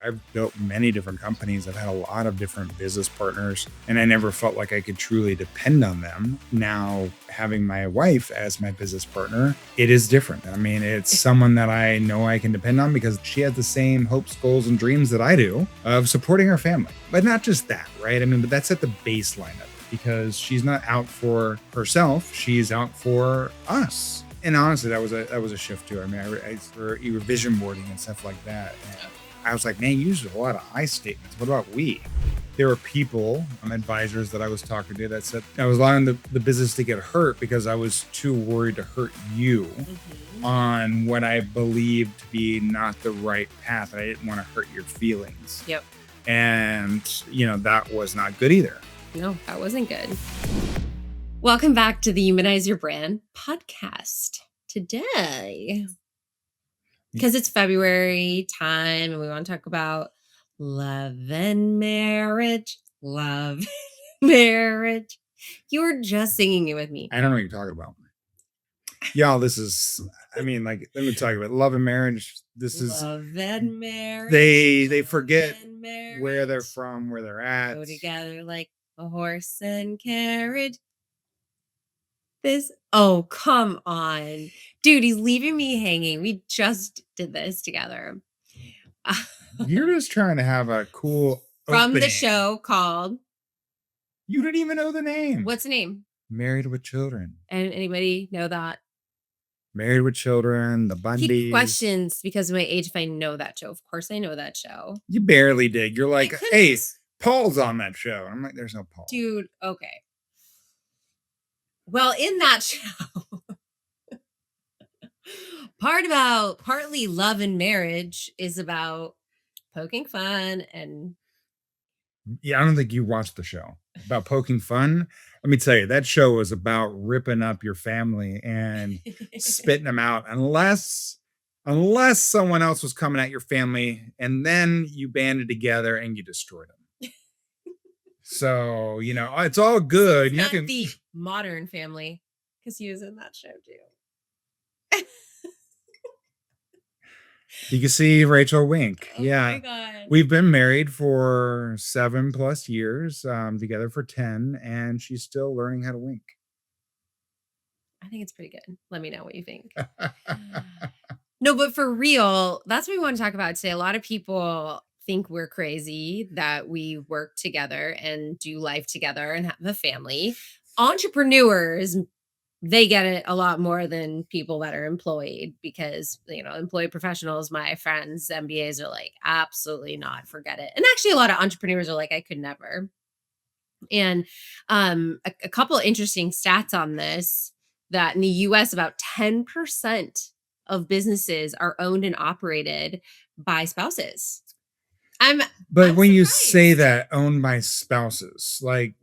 I've built many different companies. I've had a lot of different business partners, and I never felt like I could truly depend on them. Now, having my wife as my business partner, it is different. I mean, it's someone that I know I can depend on because she has the same hopes, goals, and dreams that I do of supporting our family. But not just that, right? I mean, but that's at the baseline of it because she's not out for herself, she's out for us. And honestly, that was a shift too. I mean, for vision boarding and stuff like that. And I was like, man, you use a lot of I statements. What about we? There were people, advisors that I was talking to that said I was allowing the business to get hurt because I was too worried to hurt you on what I believed to be not the right path. I didn't want to hurt your feelings. Yep. And, that was not good either. No, that wasn't good. Welcome back to the Humanize Your Brand podcast. Today, because it's February time and we want to talk about love and marriage. Love and marriage. You were just singing it with me. I don't know what you're talking about. Y'all, let me talk about love and marriage. This is love and marriage. They forget where they're from, where they're at. Go together like a horse and carriage. Come on. Dude, he's leaving me hanging. We just did this together. You're just trying to have a cool from opening. The show called. You didn't even know the name. What's the name? Married with Children. And anybody know that? Married with Children, the Bundys. He questions because of my age if I know that show. Of course I know that show. You barely did. You're like, hey, Paul's on that show. I'm like, there's no Paul. Dude, okay. Well, in that show, partly love and marriage is about poking fun and. Yeah, I don't think you watched the show about poking fun. Let me tell you, that show was about ripping up your family and spitting them out unless someone else was coming at your family and then you banded together and you destroyed them. So, it's all good. It's not the Modern Family, because he was in that show too. You can see Rachel wink. Oh yeah. My God. We've been married for 7+ years, together for 10, and she's still learning how to wink. I think it's pretty good. Let me know what you think. No, but for real, that's what we want to talk about today. A lot of people think we're crazy that we work together and do life together and have a family. Entrepreneurs, they get it a lot more than people that are employed because, employed professionals, my friends, MBAs are like, absolutely not, forget it. And actually a lot of entrepreneurs are like, I could never. And a couple of interesting stats on this, that in the US, about 10% of businesses are owned and operated by spouses. I'm when you surprised. say that, owned by spouses, like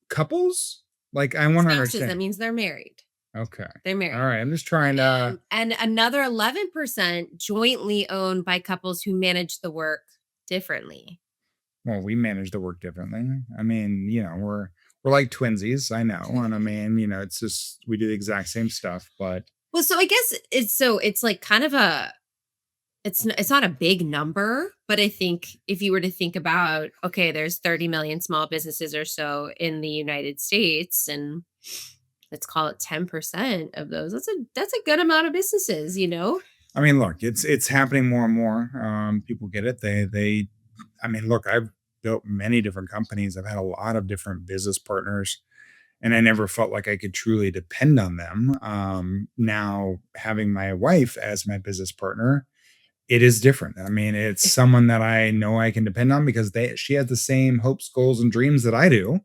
couples, like I want to understand. That means they're married. Okay. They're married. All right. I'm just trying to. And another 11% jointly owned by couples who manage the work differently. Well, we manage the work differently. I mean, we're like twinsies. I know. And I mean, it's just, we do the exact same stuff, but. Well, so I guess it's like kind of it's not a big number, but I think if you were to think about, okay, there's 30 million small businesses or so in the United States, and let's call it 10% of those. That's a good amount of businesses, I mean, look, it's happening more and more. People get it. Look, I've built many different companies. I've had a lot of different business partners, and I never felt like I could truly depend on them. Now, having my wife as my business partner, it is different. I mean, it's someone that I know I can depend on because she has the same hopes, goals, and dreams that I do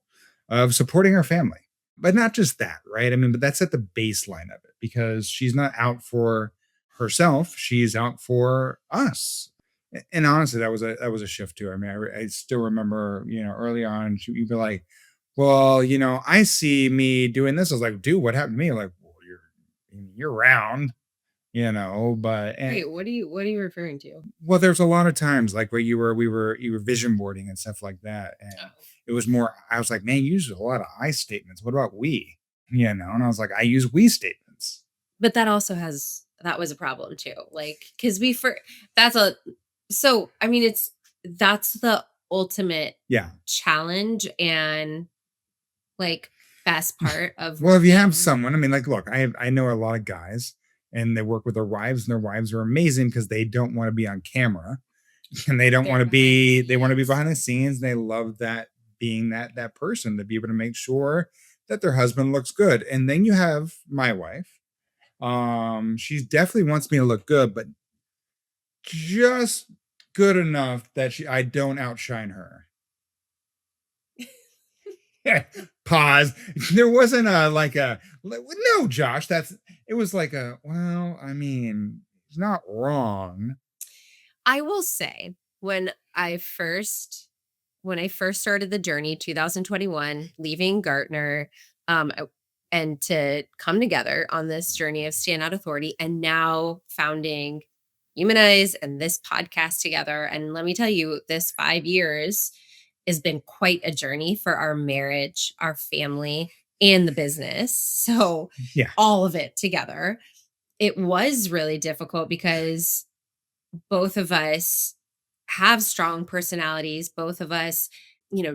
of supporting our family. But not just that, right? I mean, but that's at the baseline of it because she's not out for herself. She's out for us. And honestly, that was a shift too. I mean, I still remember, early on, you'd be like, well, I see me doing this. I was like, dude, what happened to me? Like, well, you're round. But wait, what are you referring to? Well, there's a lot of times like where you were vision boarding and stuff like that, and it was more. I was like, man, you use a lot of I statements. What about we? And I was like, I use we statements. But that also that was a problem too. Like, because it's that's the ultimate Yeah. challenge and, like, best part of Well, if you have working. someone, I mean, like, look, I know a lot of guys and they work with their wives, and their wives are amazing because they don't want to be on camera and they don't They're want to behind the be they want to be scenes. behind the scenes. They love that being that person to be able to make sure that their husband looks good. And then you have my wife. She definitely wants me to look good, but just good enough that I don't outshine her. Pause. There wasn't a like a no, Josh. That's it was like a well. I mean, it's not wrong. I will say when I first started the journey, 2021, leaving Gartner, I- and to come together on this journey of Standout Authority, and now founding Humanize and this podcast together. And let me tell you, this 5 years has been quite a journey for our marriage, our family, and the business. So Yeah, all of it together. It was really difficult because both of us have strong personalities. Both of us,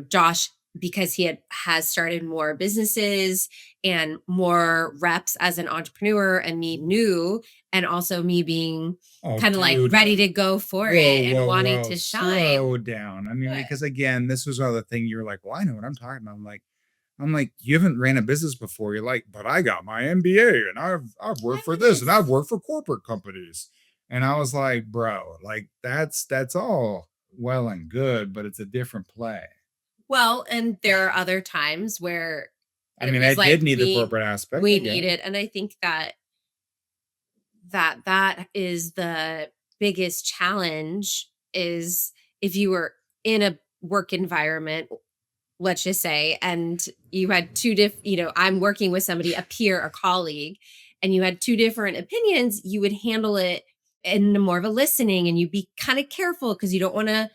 Josh, because has started more businesses and more reps as an entrepreneur, and me new, and also me being oh, kind of like dude. ready to go for Whoa, it and whoa, wanting whoa. to shine. Slow down. I mean, What? because again, this was another thing you're like, well, I know what I'm talking about. I'm like, you haven't ran a business before. You're like, but I got my MBA and I've worked for this and I've Yes. worked for corporate companies. And I was like, bro, like that's all well and good, but it's a different play. Well, and there are other times where I it mean, I was like did need the corporate aspect. I we get need it. it, and I think that is the biggest challenge is if you were in a work environment, let's just say, and you had I'm working with somebody, a peer, a colleague, and you had two different opinions, you would handle it in more of a listening, and you'd be kind of careful because you don't want to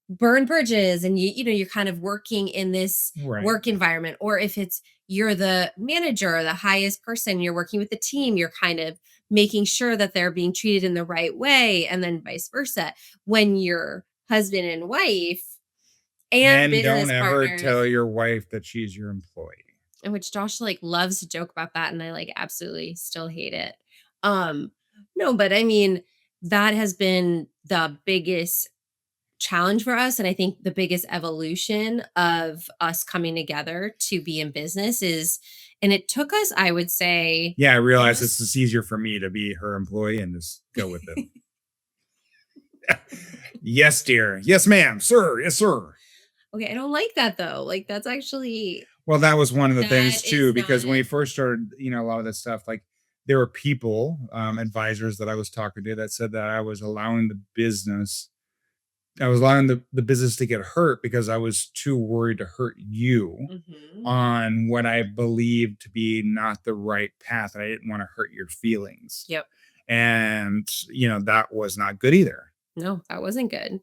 burn bridges, and you're kind of working in this Right. work environment. Or if it's you're the manager or the highest person, you're working with the team, you're kind of making sure that they're being treated in the right way, and then vice versa when you're husband and wife and Men don't business ever tell partners. your wife that she's your employee. In which Josh like loves to joke about that, and I like absolutely still hate it. um no, but I mean, that has been the biggest challenge for us, and I think the biggest evolution of us coming together to be in business is, and it took us, I would say, Yeah, I realize almost. it's just easier for me to be her employee and just go with it. Yes, dear. Yes, ma'am. Sir. Yes, sir. Okay, I don't like that though. Like, that's actually, Well, that was one of the that things too, is not. because when we first started, a lot of this stuff, like there were people, advisors that I was talking to that said that I was allowing the business to get hurt because I was too worried to hurt you Mhm. on what I believed to be not the right path. I didn't want to hurt your feelings. Yep. And, that was not good either. No, that wasn't good.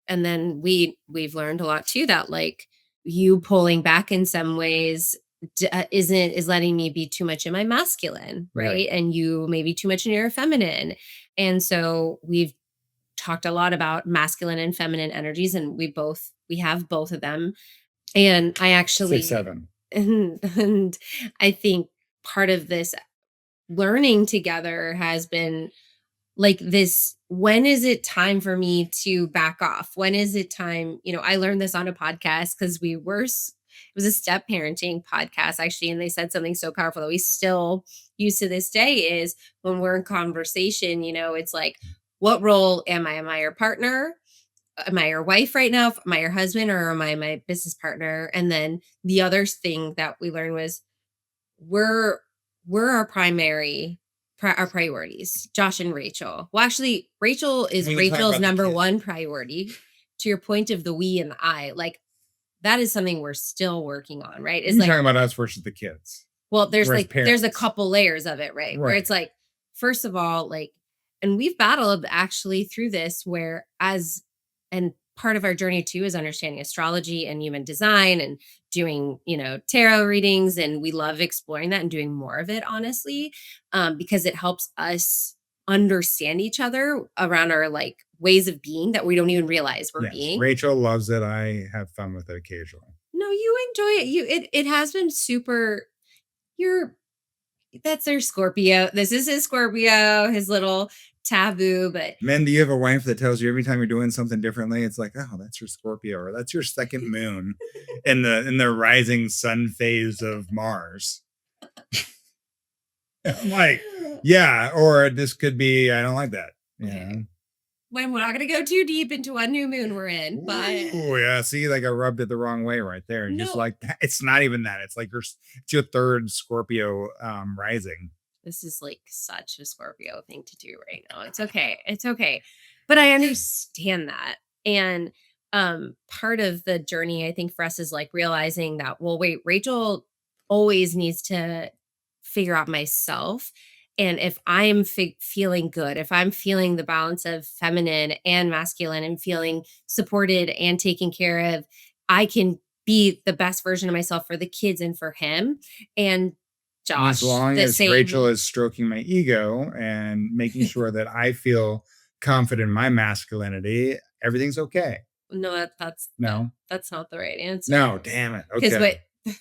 And then we've learned a lot too, that like you pulling back in some ways is letting me be too much in my masculine, Right. right? And you maybe too much in your feminine. And so we've talked a lot about masculine and feminine energies, and we have both of them. And I Six, actually seven. and I think part of this learning together has been like this, when is it time for me to back off? When is it time? I learned this on a podcast because it was a step parenting podcast actually, and they said something so powerful that we still use to this day is when we're in conversation, it's like, what role am I? Am I your partner? Am I your wife right now? Am I your husband, or am I my business partner? And then the other thing that we learned was we're we're our priorities, Josh and Rachel. Well, actually, We can talk Rachel's about the number kids. one priority. To your point of the we and the I, like that is something we're still working on, right? We Is can like, talk about us versus the kids. well, Or as there's a parents. couple layers of it, right? Where it's Right. like, first of all, like, and we've battled actually through this, where as and part of our journey too is understanding astrology and human design and doing, tarot readings, and we love exploring that and doing more of it, honestly, because it helps us understand each other around our like ways of being that we don't even realize we're Yes, being. Rachel loves it. I have fun with it occasionally. No, you enjoy it. It has been super. You're That's their Scorpio. This is his Scorpio, his little taboo, but Men, do you have a wife that tells you every time you're doing something differently, it's like, oh, that's your Scorpio, or that's your second moon in the rising sun phase of Mars? I'm like, yeah, or this could be, I don't like that. Yeah. okay. When we're not gonna go too deep into what new moon we're in, but Ooh, yeah. See, like I rubbed it the wrong way right there. Just no, like it's not even that. It's like it's your third Scorpio rising. this is like such a Scorpio thing to do right now. It's okay. It's okay. But I understand that. And part of the journey I think for us is like realizing that well wait, Rachel always needs to figure out myself. And if I'm feeling good, if I'm feeling the balance of feminine and masculine and feeling supported and taken care of, I can be the best version of myself for the kids and for him. And And as Josh, long the as Rachel same. is stroking my ego and making sure that I feel confident in my masculinity, everything's okay. No, No, that's not the right no, answer. damn it. Because Okay. what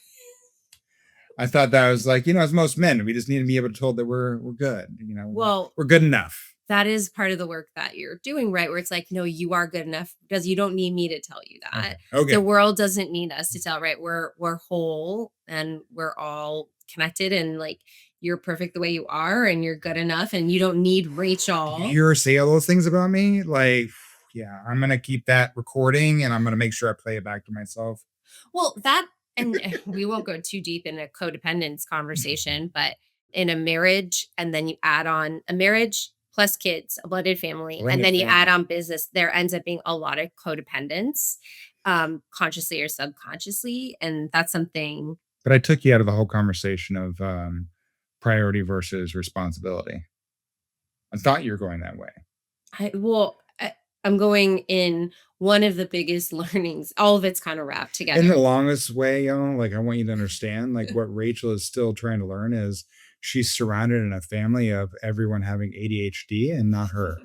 I thought that was like, as most men, we just need to be able to told that we're good. well, We're good enough. that is part of the work that you're doing, right? Where it's like, no, you are good enough because you don't need me to tell you Okay. that. The Okay. world doesn't need us to tell, right? We're whole and we're all connected and like you're perfect the way you are and you're good enough and you don't need Did you Rachel. hear her say all those things about me? Like, yeah, I'm gonna keep that recording and I'm gonna make sure I play it back to myself. Well, that and we won't go too deep in a codependence conversation, but in a marriage, and then you add on a marriage plus kids, a blended family, and Blended then you add family. on business, there ends up being a lot of codependence, consciously or subconsciously. And that's something But I took you out of the whole conversation of priority versus responsibility. I thought you were going that way. I'm going in one of the biggest learnings. All of it's kind of wrapped In the together. longest way, like I want you to understand, like what Rachel is still trying to learn is she's surrounded in a family of everyone having ADHD and not her.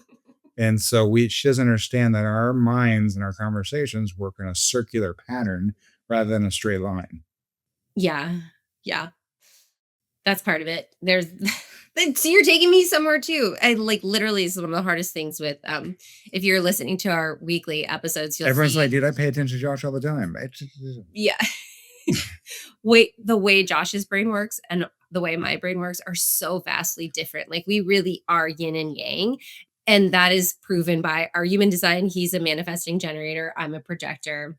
And so she doesn't understand that our minds and our conversations work in a circular pattern rather than a straight line. Yeah. Yeah. That's part of it. There's so you're taking me somewhere too. I like literally is one of the hardest things with if you're listening to our weekly episodes, you'll Everyone's like, see dude, I pay attention to Josh all the time. yeah. Wait, the way Josh's brain works and the way my brain works are so vastly different. Like we really are yin and yang. And that is proven by our human design. He's a manifesting generator. I'm a projector.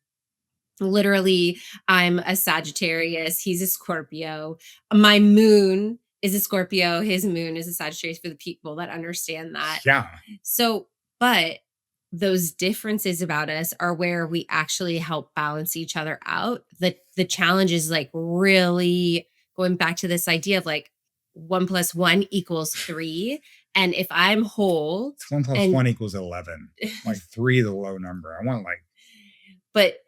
Literally, I'm a Sagittarius, he's a Scorpio. My moon is a Scorpio, his moon is a Sagittarius for the people that understand that. Yeah. So, but those differences about us are where we actually help balance each other out. The challenge is like really going back to this idea of like 1 plus 1 equals 3. And if I'm whole It's one plus and one equals 11. Like three, the low number. I want like, but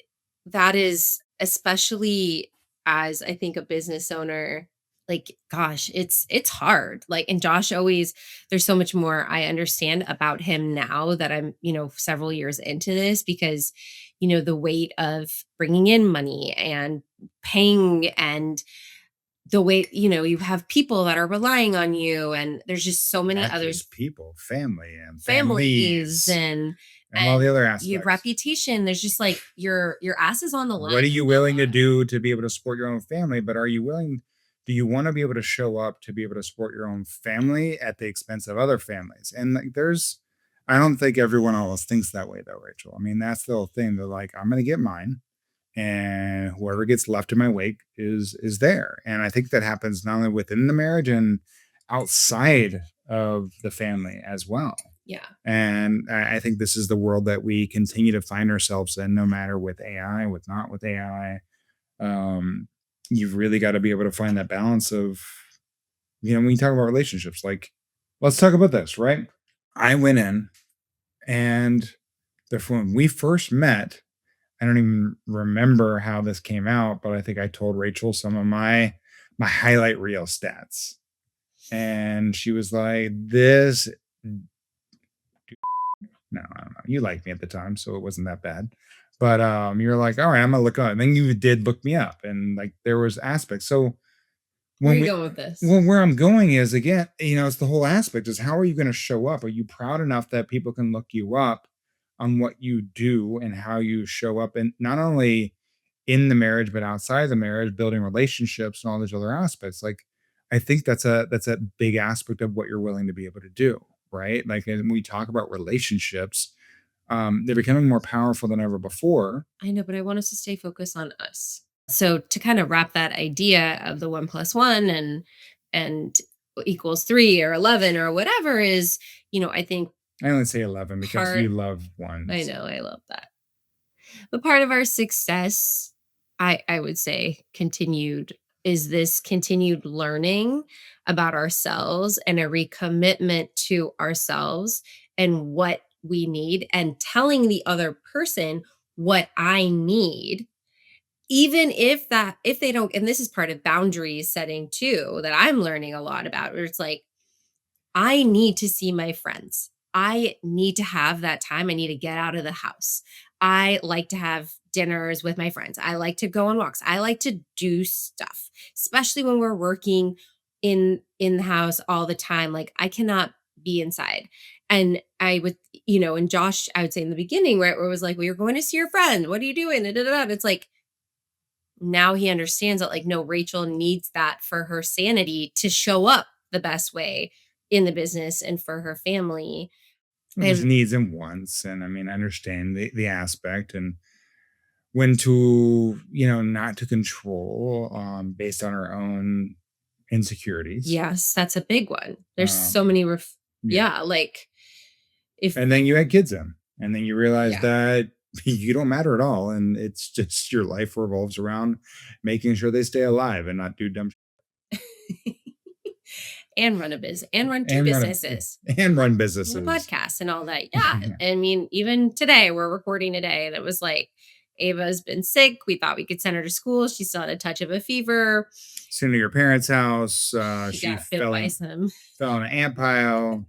that is especially as I think a business owner, like gosh, it's hard. Like and Josh always there's so much more I understand about him now that I'm, several years into this because the weight of bringing in money and paying and the way, you have people that are relying on you and there's just so many not others just people, family and families families and and all the other your aspects. reputation. There's just like your ass is on the line What are with you all willing to that. do to be able to support your own family? But do you want to be able to show up to be able to support your own family at the expense of other families? And like, I don't think everyone always thinks that way though, Rachel. I mean, that's the whole thing. They're like, I'm going to get mine and whoever gets left in my wake is there. And I think that happens not only within the marriage and outside of the family as well. Yeah. And I think this is the world that we continue to find ourselves in, no matter with AI, with not with AI. Um, you've really got to be able to find that balance of, when you talk about relationships, like, let's talk about this, right? I went in and when we first met, I don't even remember how this came out, but I think I told Rachel some of my highlight reel stats. And she was like, this Mm, no, I don't know. You liked me at the time, so it wasn't that bad. But you're like, all right, I'm gonna look up. And then you did look me up, and like there was aspects. So Where are when you we going with this? well, where I'm going is again, it's the whole aspect is how are you going to show up? Are you proud enough that people can look you up on what you do and how you show up, and not only in the marriage but outside the marriage, building relationships and all these other aspects. Like, I think that's a big aspect of what you're willing to be able to do, right? Like, and when we talk about relationships, they're becoming more powerful than ever before. I know, but I want us to stay focused on us. So to kind of wrap that idea of the 1 plus 1 and equals 3 or 11 or whatever is, I think I only say 11 because part you love I ones. know, I love that. But part of our success, I would say, continued learning about ourselves and a recommitment to ourselves and what we need, and telling the other person what I need, even if they don't. And this is part of boundaries setting too, that I'm learning a lot about, where it's like, I need to see my friends. I need to have that time. I need to get out of the house. I like to have dinners with my friends. I like to go on walks. I like to do stuff, especially when we're working in the house all the time. Like, I cannot be inside. And I would, and Josh, I would say in the beginning, right, where it was like, well, you're going to see your friend. What are you doing? Da, da, da, da. It's like, now he understands that, like, no, Rachel needs that for her sanity to show up the best way in the business and for her family. Well, there's And needs and wants, and I mean, I understand the aspect and when to, not to control, based on our own insecurities. yes, that's a big one. There's so Um, many yeah. yeah, like, if And then you had kids in, and then you realize yeah. that you don't matter at all, and it's just your life revolves around making sure they stay alive and not do dumb And run a business and run 2 and businesses. and run And a businesses. podcast and all that. Yeah. I mean, even today, we're recording today, and it was like, Ava's been sick. We thought we could send her to school. She still had a touch of a fever. Sitting at your parents' house, She she got bit by fell some. fell in an ant pile.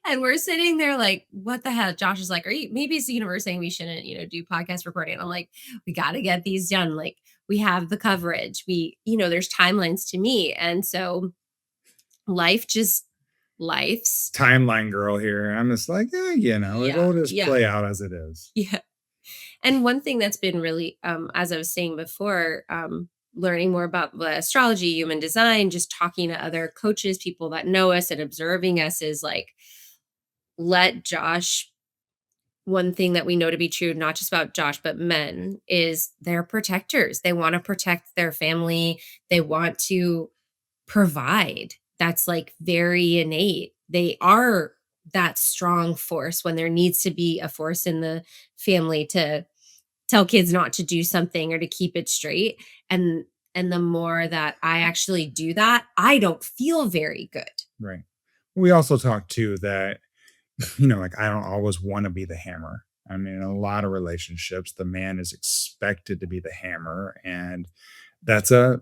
And we're sitting there like, what the hell? Josh is like, maybe it's the universe saying we shouldn't, do podcast recording. And I'm like, we got to get these done. Like, we have the coverage. There's timelines to meet. And so life just life's. Timeline girl here. I'm just like, Yeah. it'll just Yeah. play out as it is. Yeah. And one thing that's been really, as I was saying before, learning more about the astrology, human design, just talking to other coaches, people that know us and observing us, is like, let Josh one thing that we know to be true, not just about Josh, but men, is they're protectors. They want to protect their family. They want to provide. That's like very innate. They are that strong force when there needs to be a force in the family to tell kids not to do something or to keep it straight. And the more that I actually do that, I don't feel very good. Right. We also talked too that, like I don't always want to be the hammer. I mean, in a lot of relationships, the man is expected to be the hammer, and that's a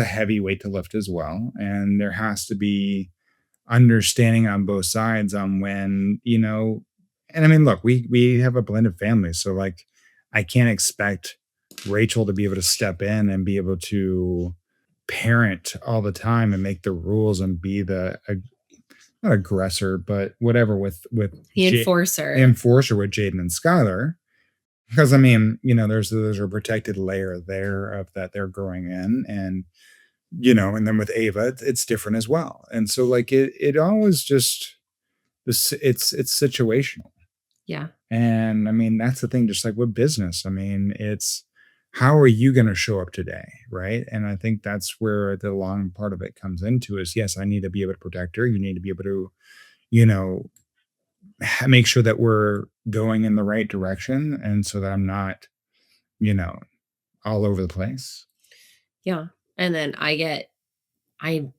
heavy weight to lift as well. And there has to be understanding on both sides on when, and I mean, look, we have a blended family, so like I can't expect Rachel to be able to step in and be able to parent all the time and make the rules and be the not aggressor, but whatever with The enforcer. enforcer with Jaden and Skylar. Because I mean, there's a protected layer there of that they're growing in, and and then with Ava, it's different as well. And so like it always just this it's situational. Yeah. And I mean, that's the thing, just like with business. I mean, it's how are you going to show up today? Right. And I think that's where the long part of it comes into is yes, I need to be able to protect her. You need to be able to, you know, make sure that we're going in the right direction. And so that I'm not, you know, all over the place. Yeah. And then I I'm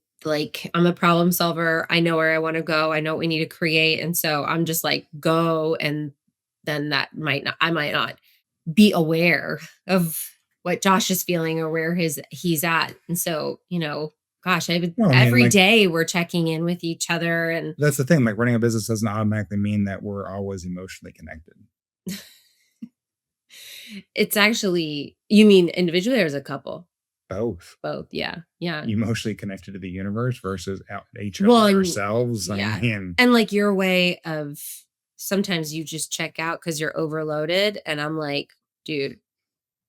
a problem solver. I know where I want to go. I know what we need to create. And so I'm just like, go. And then I might not be aware of what Josh is feeling or where he's at. And so, Gosh, I would Well, I mean, every like, day we're checking in with each other and that's the thing, like, running a business doesn't automatically mean that we're always emotionally connected. it's actually you mean individually or as a couple? Both. Both, yeah, yeah. Emotionally connected to the universe versus out each other Well, and ourselves. I yeah, mean, and, like, your way of sometimes you just check out because 'cause you're overloaded, and I'm like, "Dude,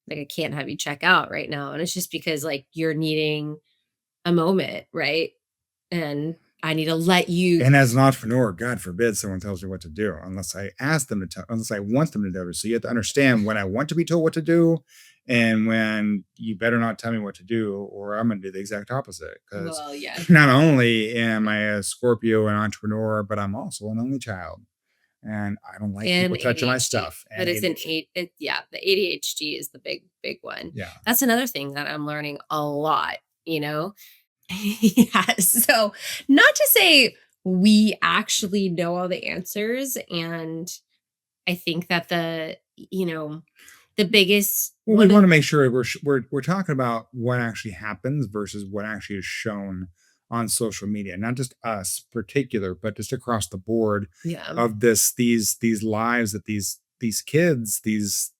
like, I can't have you check out right now," and it's just because, like, you're needing a moment, right? And I need to let you and as an entrepreneur, God forbid someone tells me what to do unless I ask them to tell, unless I want them to do it. So you have to understand when I want to be told what to do and when you better not tell me what to do, or I'm going to do the exact opposite. Because well, yeah, not only am I a Scorpio and entrepreneur, but I'm also an only child. And I don't like and people touching my ADHD, stuff but and it's an ADHD. eight it yeah, the ADHD is the big one. Yeah. That's another thing that I'm learning a lot, you know? Yes. So, not to say we actually know all the answers. And I think that you know, the biggest Well, we one want of to make sure we're talking about what actually happens versus what actually is shown on social media, not just us particular, but just across the board yeah. of these lives that these kids, these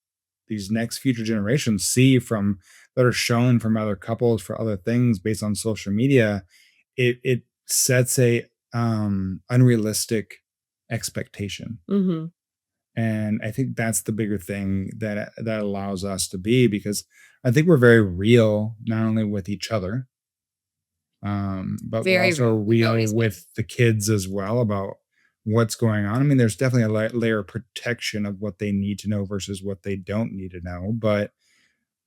next future generations see from that are shown from other couples for other things based on social media. It sets a unrealistic expectation, Mhm. and I think that's the bigger thing that allows us to be, because I think we're very real, not only with each other, but we're Very also real. We've real always been. with the kids as well about what's going on. I mean, there's definitely a layer of protection of what they need to know versus what they don't need to know. But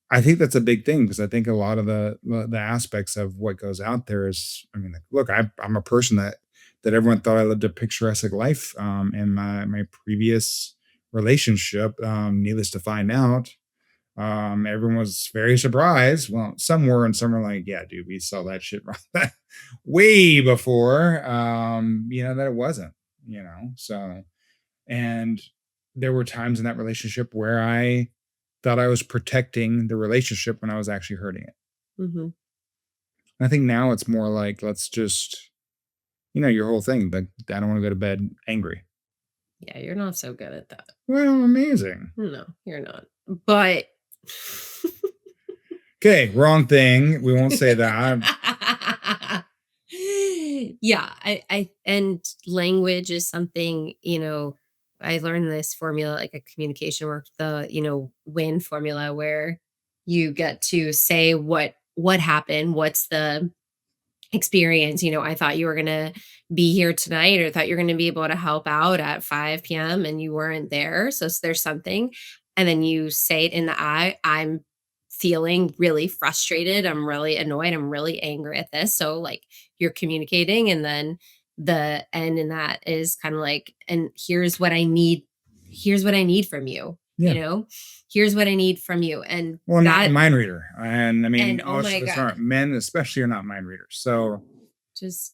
I think that's a big thing, because I think a lot of the aspects of what goes out there is, I mean, like, look, I'm a person that everyone thought I lived a picturesque life in my previous relationship. Needless to find out, everyone was very surprised. Well, some were, and some were like, "Yeah, dude, we saw that shit way before." That it wasn't. So, and there were times in that relationship where I thought I was protecting the relationship when I was actually hurting it. Mhm. I think now it's more like, let's just, your whole thing, but I don't want to go to bed angry. Yeah, you're not so good at that. Well, amazing. No, you're not. But Okay, wrong thing. We won't say that. yeah, I and language is something, I learned this formula, like a communication work, the, win formula where you get to say what happened, what's the experience. I thought you were gonna be here tonight, or thought you're gonna be able to help out at 5 p.m. and you weren't there. So there's something. And then you say it in the eye, I'm feeling really frustrated. I'm really annoyed. I'm really angry at this. So like you're communicating, and then the end in that is kind of like, and here's what I need. Here's what I need from you. Yeah. Here's what I need from you. And Well, I'm not a that, mind reader. And I mean, and oh most my of us God, aren't. Men, especially, are not mind readers. So, just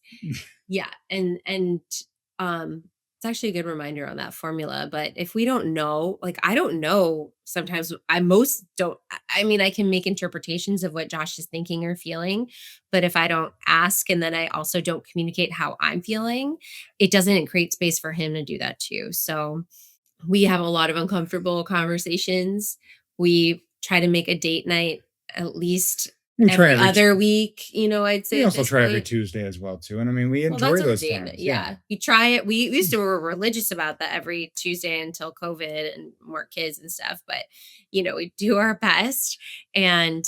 yeah, um, it's actually a good reminder on that formula. But if we don't know, like I don't know, sometimes I most don't. I mean, I can make interpretations of what Josh is thinking or feeling, but if I don't ask and then I also don't communicate how I'm feeling, it doesn't create space for him to do that too. So we have a lot of uncomfortable conversations. We try to make a date night at least we try every every other week, I'd say we at also this try every point. Tuesday as well too, and I mean, we Well, that's enjoy our those date night. times. Yeah. Yeah. You try it. We used to were religious about that every Tuesday until COVID and more kids and stuff. But, we do our best. And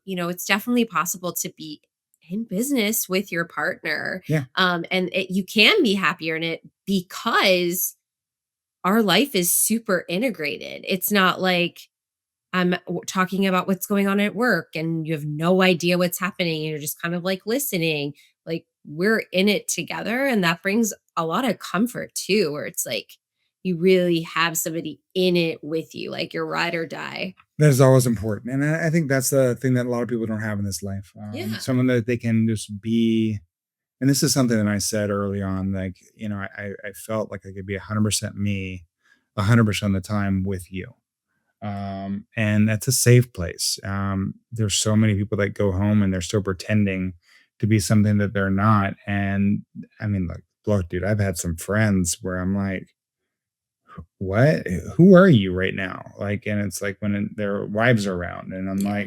it's definitely possible to be in business with your partner. Yeah. And you can be happier in it because our life is super integrated. It's not like talking about what's going on at work and you have no idea what's happening. And you're just kind of like listening. Like we're in it together. And that brings a lot of comfort too, where it's like you really have somebody in it with you, like your ride or die. That is always important, and I think that's the thing that a lot of people don't have in this life. Yeah. Someone that they can just be, and this is something that I said early on. Like, I felt like I could be 100% me, 100% of the time with you. And that's a safe place. There's so many people that go home and they're still pretending to be something that they're not. And I mean, look, dude, I've had some friends where I'm like, what? Who are you right now? Like, and it's like when their wives are around, and Yeah.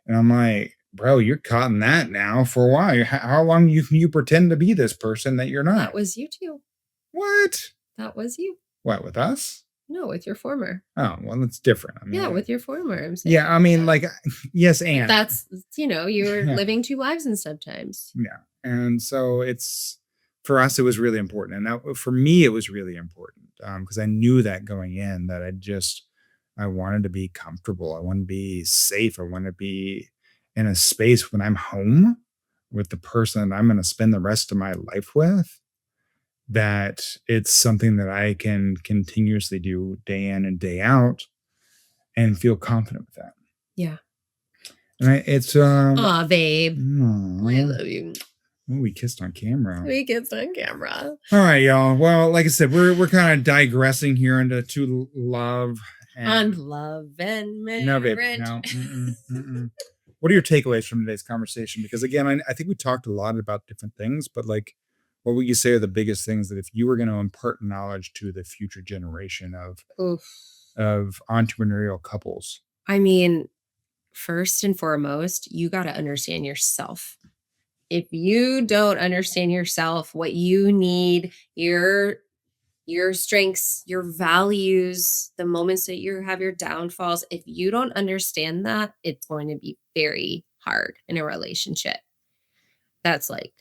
I'm like, bro, you're caught in that now for a while. How long can you pretend to be this person that you're That not? was you too. What? That was you. What, with us? No, with your former. Oh, well, that's different. I Yeah, mean, with your former, I'm saying. yeah, I mean, Yeah. like, yes, and That's, you were yeah, living 2 lives and sometimes. yeah, and so it's for us, it was really important, and that for me, it was really important because I knew that going in that I wanted to be comfortable, I want to be safe, I want to be in a space when I'm home with the person that I'm going to spend the rest of my life with. That it's something that I can continuously do day in and day out and feel confident with that. Yeah. And it's Aw, babe. I aw. love you. Oh, we kissed on camera. We kissed on camera. All right, y'all. Well, like I said, we're kind of digressing here into love On and love and no, babe, marriage. no. What are your takeaways from today's conversation? Because again, I think we talked a lot about different things, but like, what would you say are the biggest things that if you were going to impart knowledge to the future generation Oof. of entrepreneurial couples? I mean, first and foremost, you gotta understand yourself. If you don't understand yourself, what you need, your strengths, your values, the moments that you have your downfalls, if you don't understand that, it's going to be very hard in a relationship. That's like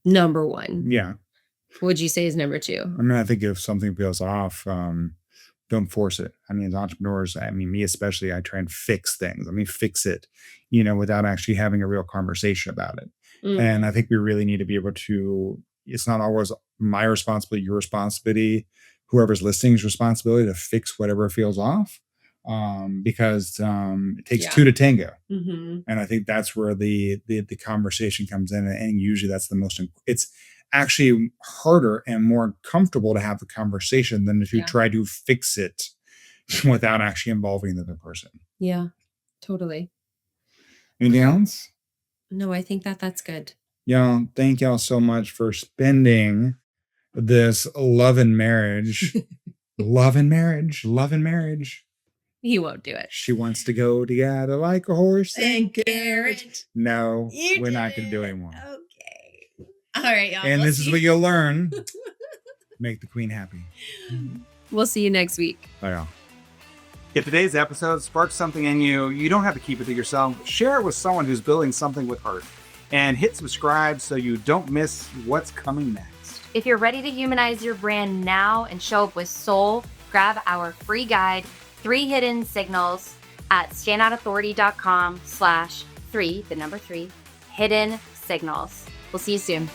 number 1. Yeah, Would you say is number 2? I mean, I think if something feels off, don't force it. I mean, as entrepreneurs, I mean, me especially, I try and fix things. Let me fix it, without actually having a real conversation about it. And I Mhm. think we really need to be able to, it's not always my responsibility, your responsibility, whoever's listening's responsibility to fix whatever feels off. Because it takes Yeah. two to tango. Mhm. And I think that's where the conversation comes in. And usually that's the most, it's actually harder and more comfortable to have the conversation than if you Yeah. try to fix it without actually involving the other person. Yeah. Totally. Anything else? No, I think that that's good. Y'all, thank y'all so much for spending this love and marriage. Love and marriage. Love and marriage. He won't do it. She wants to go together like a horse And and carrot. carriage. No, You we're did not going to do it. anymore. Okay. All right, y'all. And We'll this is see. what you'll learn. Make the queen happy. We'll see you next week. Bye, y'all. If today's episode sparked something in you, you don't have to keep it to yourself. Share it with someone who's building something with heart. And hit subscribe so you don't miss what's coming next. If you're ready to humanize your brand now and show up with soul, grab our free guide, 3 Hidden Signals at standoutauthority.com/3, the number 3, hidden signals. We'll see you soon.